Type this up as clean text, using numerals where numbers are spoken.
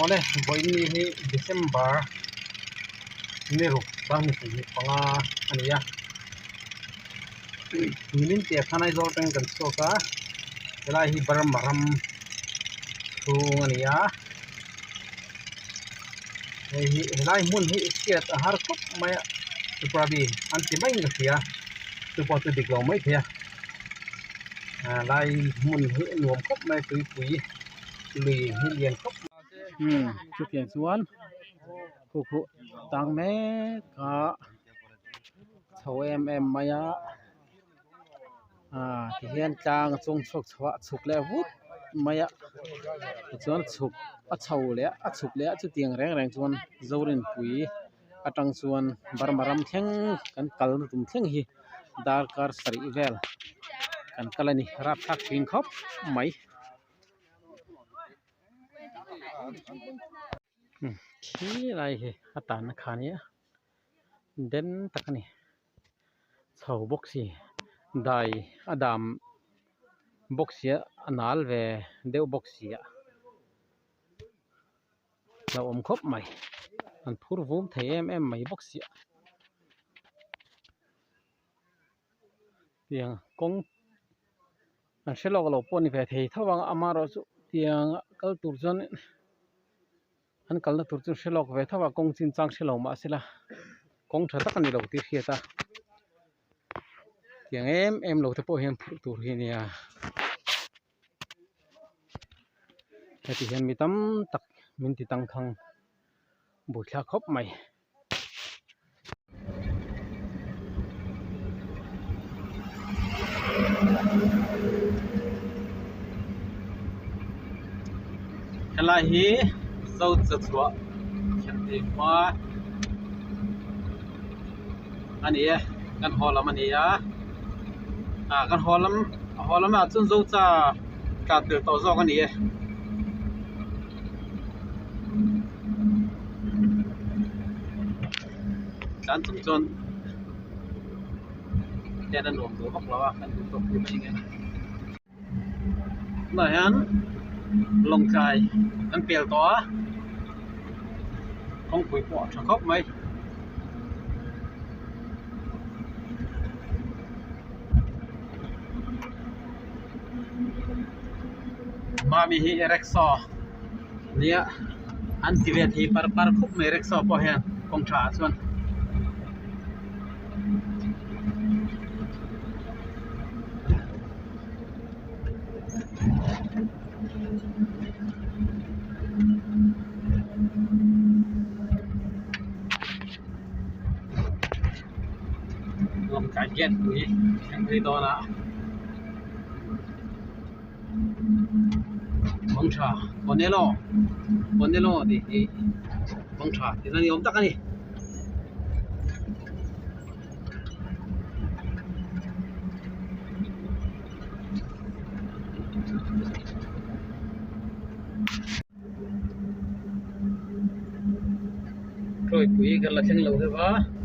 Oleh boy ni Desember ni ro tang ni panga ania ni te khana zo tang kan so ka ela hi baram maram tu ania hi lai mun hi skiat har kop maya tu prabi anti mai ngia tu pot dik lo mai thia lai mun hi nuam kop mai tui pui lui hi lian kop chu kian chuan khu tang me ka chho em maya ti hian tang chung chok chwa chuk le wut maya chuan chuk a chho le a chuk le chu tiang reng chuan zorin pui atang chuan barmaram thleng kan kal tum thleng hi dar kar sari vel kan kalani rap thak thin khop mai khi lai hi atan khania den takani chho boxi dai adam boxia anal ve deu boxia la om khop mai an phur vum them mai boxia tiang kong an shelok lo poni ve thei thawang amaro chu tiang kal tur jon an kalna tur chu shelok ve thawa kong chin chang shelo ma sila kong tha takani lo ti khiata tiang em lo te po hian phur tur hi nia heti hian mi tam tak min ti tang khang bu thla khop mai helai hi zo chwa chan ti ma ani kan holam ania kan holam a chun zo cha ka tir to zo ani kan chung chon ten an nom do bak lawa kan to pu mai nge na han long chai kan pel to không quỷ bỏ cho khóc mấy mami hi erekso nia antivet hi par khop me erekso po hian kong tha chuan lòng cái kiện quý em thấy to là bóng trà Bonello thì bóng trà thì ra đi ôm tắc đi rồi quý gần là chân lâu rồi ba